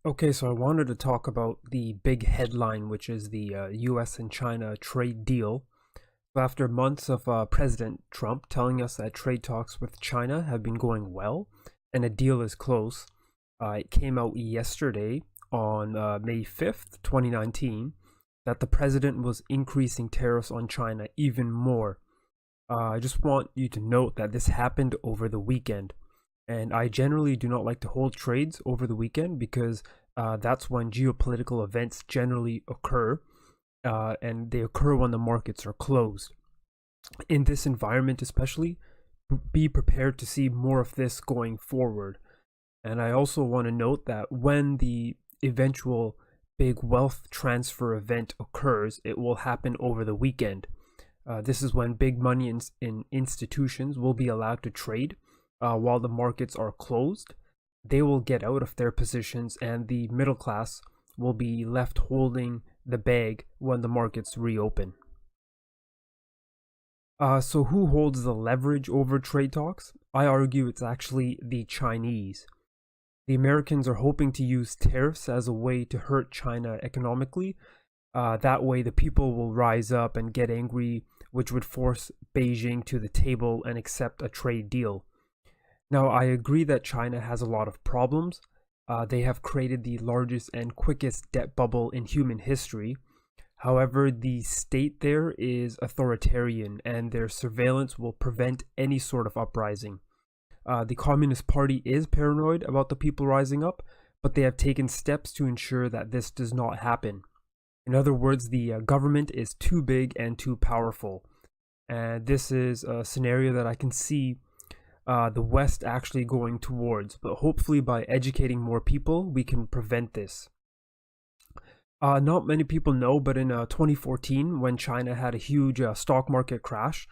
Okay, so I wanted to talk about the big headline, which is the US and China trade deal. So after months of President Trump telling us that trade talks with China have been going well and a deal is close, it came out yesterday on May 5th, 2019, that the president was increasing tariffs on China even more. I just want you to note that this happened over the weekend. And I generally do not like to hold trades over the weekend because that's when geopolitical events generally occur, and they occur when the markets are closed. In this environment, especially, be prepared to see more of this going forward. And I also want to note that when the eventual big wealth transfer event occurs, it will happen over the weekend. This is when big money in institutions will be allowed to trade while the markets are closed. They will get out of their positions, and the middle class will be left holding the bag when the markets reopen. So who holds the leverage over trade talks? I argue it's actually the Chinese. The Americans are hoping to use tariffs as a way to hurt China economically. That way the people will rise up and get angry, which would force Beijing to the table and accept a trade deal. Now, I agree that China has a lot of problems. They have created the largest and quickest debt bubble in human history. However, the state there is authoritarian, and their surveillance will prevent any sort of uprising. The Communist Party is paranoid about the people rising up, but they have taken steps to ensure that this does not happen. In other words, the government is too big and too powerful. And this is a scenario that I can see the West actually going towards, but hopefully by educating more people, we can prevent this. Not many people know, but in 2014, when China had a huge stock market crash,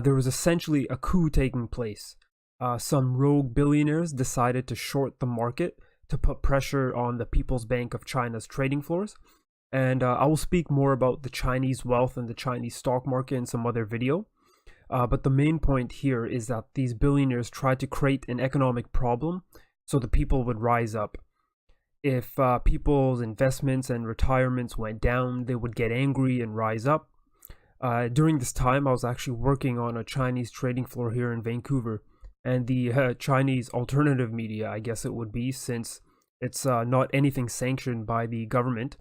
there was essentially a coup taking place. Some rogue billionaires decided to short the market to put pressure on the People's Bank of China's trading floors. And I will speak more about the Chinese wealth and the Chinese stock market in some other video. But the main point here is that these billionaires tried to create an economic problem so the people would rise up. If people's investments and retirements went down, they would get angry and rise up. During this time, I was actually working on a Chinese trading floor here in Vancouver, and the Chinese alternative media, I guess it would be, since it's not anything sanctioned by the government,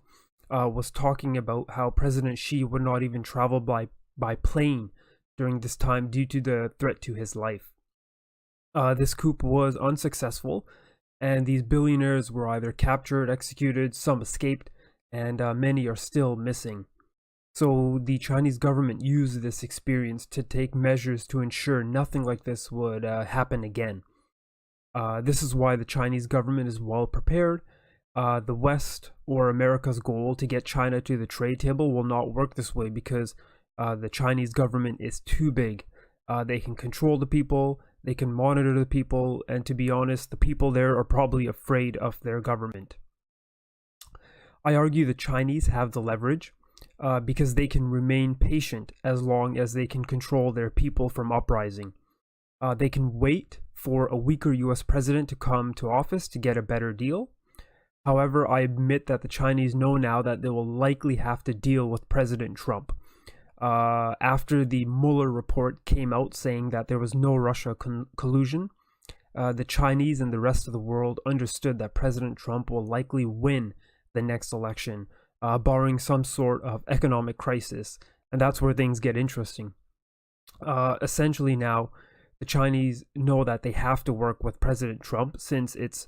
was talking about how President Xi would not even travel by plane during this time due to the threat to his life. This coup was unsuccessful, and these billionaires were either captured, executed, some escaped, and many are still missing. So the Chinese government used this experience to take measures to ensure nothing like this would happen again. This is why the Chinese government is well prepared. The West or America's goal to get China to the trade table will not work this way because the Chinese government is too big. They can control the people, they can monitor the people, and to be honest, the people there are probably afraid of their government. I argue the Chinese have the leverage because they can remain patient as long as they can control their people from uprising. They can wait for a weaker US president to come to office to get a better deal. However, I admit that the Chinese know now that they will likely have to deal with President Trump. After the Mueller report came out saying that there was no Russia collusion, the Chinese and the rest of the world understood that President Trump will likely win the next election, barring some sort of economic crisis, and that's where things get interesting. Essentially now, the Chinese know that they have to work with President Trump since it's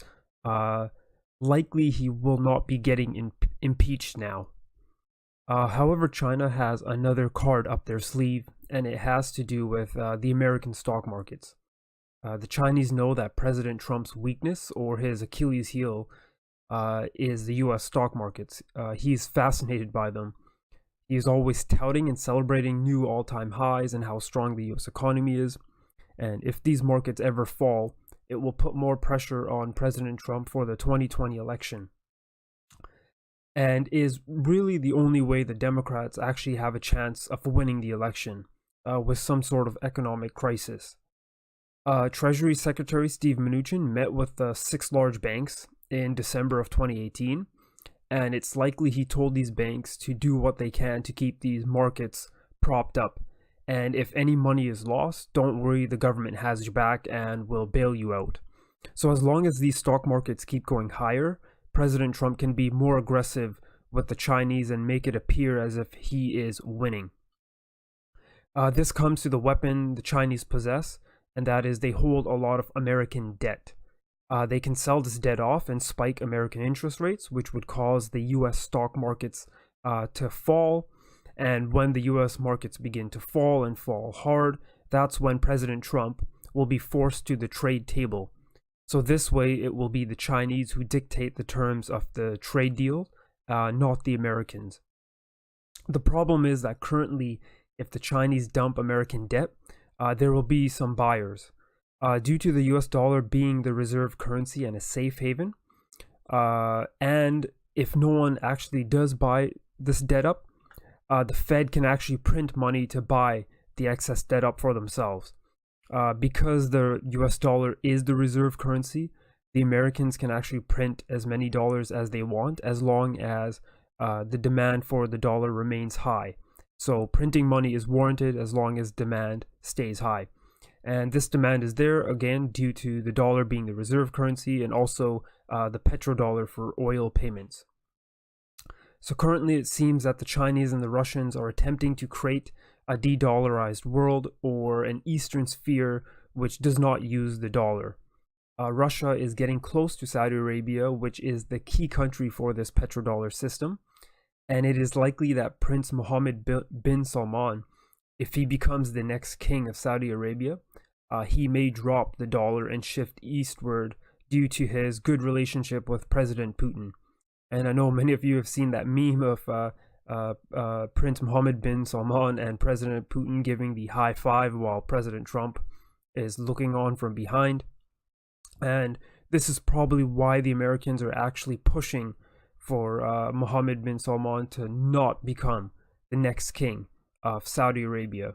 likely he will not be getting impeached now. However, China has another card up their sleeve, and it has to do with the American stock markets. The Chinese know that President Trump's weakness, or his Achilles heel, is the US stock markets. He's fascinated by them. He is always touting and celebrating new all-time highs and how strong the US economy is. And if these markets ever fall, it will put more pressure on President Trump for the 2020 election. And is really the only way the Democrats actually have a chance of winning the election, with some sort of economic crisis. Treasury Secretary Steve Mnuchin met with the 6 large banks in December of 2018, and it's likely he told these banks to do what they can to keep these markets propped up. And if any money is lost, don't worry, the government has your back and will bail you out. So as long as these stock markets keep going higher, President Trump can be more aggressive with the Chinese and make it appear as if he is winning. This comes to the weapon the Chinese possess, and that is they hold a lot of American debt. They can sell this debt off and spike American interest rates, which would cause the US stock markets to fall. And when the US markets begin to fall and fall hard, that's when President Trump will be forced to the trade table. So this way, it will be the Chinese who dictate the terms of the trade deal, not the Americans. The problem is that currently, if the Chinese dump American debt, there will be some buyers. Due to the US dollar being the reserve currency and a safe haven, and if no one actually does buy this debt up, the Fed can actually print money to buy the excess debt up for themselves. Because the US dollar is the reserve currency, the Americans can actually print as many dollars as they want as long as the demand for the dollar remains high. So printing money is warranted as long as demand stays high. And this demand is there, again, due to the dollar being the reserve currency and also the Petro Dollar for oil payments. So currently it seems that the Chinese and the Russians are attempting to create a de-dollarized world, or an Eastern sphere which does not use the dollar. Russia is getting close to Saudi Arabia, which is the key country for this petrodollar system. And it is likely that Prince Mohammed bin Salman, if he becomes the next king of Saudi Arabia, he may drop the dollar and shift eastward due to his good relationship with President Putin. And I know many of you have seen that meme of Prince Mohammed bin Salman and President Putin giving the high five while President Trump is looking on from behind. And this is probably why the Americans are actually pushing for Mohammed bin Salman to not become the next king of Saudi Arabia.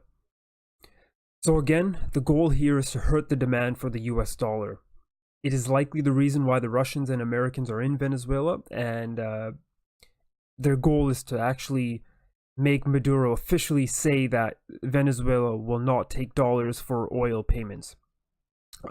So again, the goal here is to hurt the demand for the US dollar. It is likely the reason why the Russians and Americans are in Venezuela, and their goal is to actually make Maduro officially say that Venezuela will not take dollars for oil payments.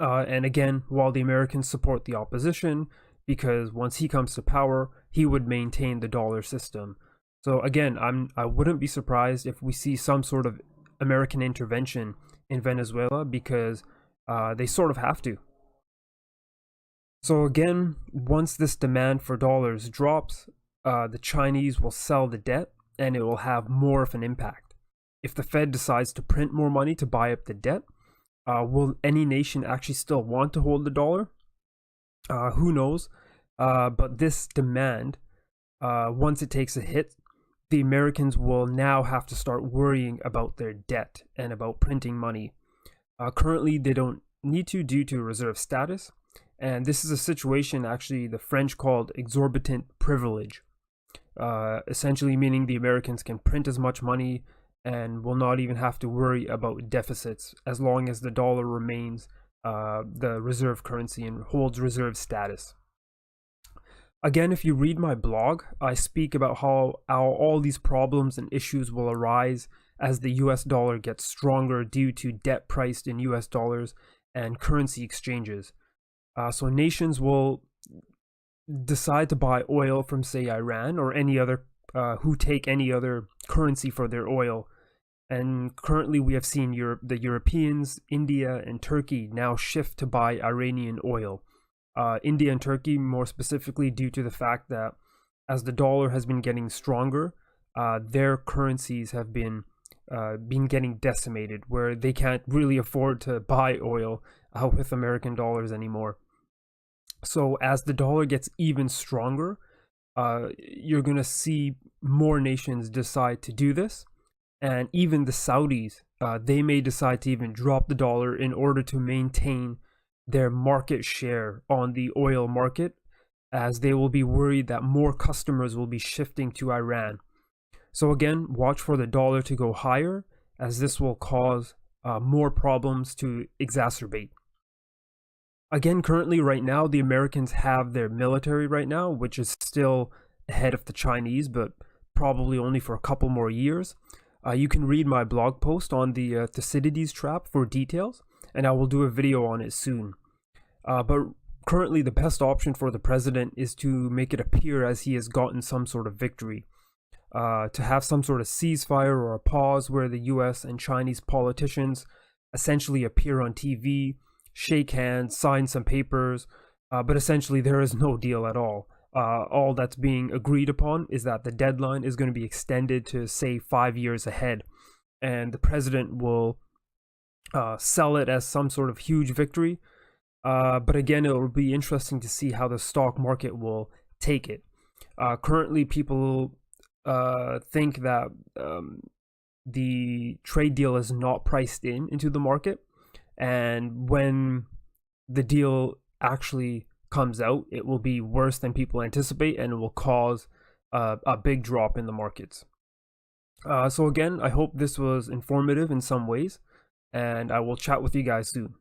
And again, while the Americans support the opposition, because once he comes to power, he would maintain the dollar system. So again, I wouldn't be surprised if we see some sort of American intervention in Venezuela, because they sort of have to. So again, once this demand for dollars drops, the Chinese will sell the debt and it will have more of an impact. If the Fed decides to print more money to buy up the debt, will any nation actually still want to hold the dollar? Who knows? But this demand, once it takes a hit, the Americans will now have to start worrying about their debt and about printing money. Currently, they don't need to due to reserve status. And this is a situation actually the French called exorbitant privilege, essentially meaning the Americans can print as much money and will not even have to worry about deficits as long as the dollar remains the reserve currency and holds reserve status. Again, if you read my blog, I speak about how all these problems and issues will arise as the US dollar gets stronger due to debt priced in US dollars and currency exchanges. So nations will decide to buy oil from, say, Iran or any other, who take any other currency for their oil. And currently we have seen the Europeans, India, and Turkey now shift to buy Iranian oil. India and Turkey more specifically due to the fact that as the dollar has been getting stronger, their currencies have been getting decimated, where they can't really afford to buy oil with American dollars anymore. So as the dollar gets even stronger, you're going to see more nations decide to do this. And even the Saudis, they may decide to even drop the dollar in order to maintain their market share on the oil market, as they will be worried that more customers will be shifting to Iran. So again, watch for the dollar to go higher, as this will cause more problems to exacerbate. Again, currently, right now, the Americans have their military right now, which is still ahead of the Chinese, but probably only for a couple more years. You can read my blog post on the Thucydides trap for details, and I will do a video on it soon. But currently, the best option for the president is to make it appear as he has gotten some sort of victory. To have some sort of ceasefire or a pause where the US and Chinese politicians essentially appear on TV, shake hands, sign some papers, but essentially there is no deal at all. All that's being agreed upon is that the deadline is going to be extended to, say, 5 years ahead, and the president will sell it as some sort of huge victory. But again, it will be interesting to see how the stock market will take it. Currently, people think that the trade deal is not priced into the market, and when the deal actually comes out, it will be worse than people anticipate, and it will cause a big drop in the markets. So again, I hope this was informative in some ways, and I will chat with you guys soon.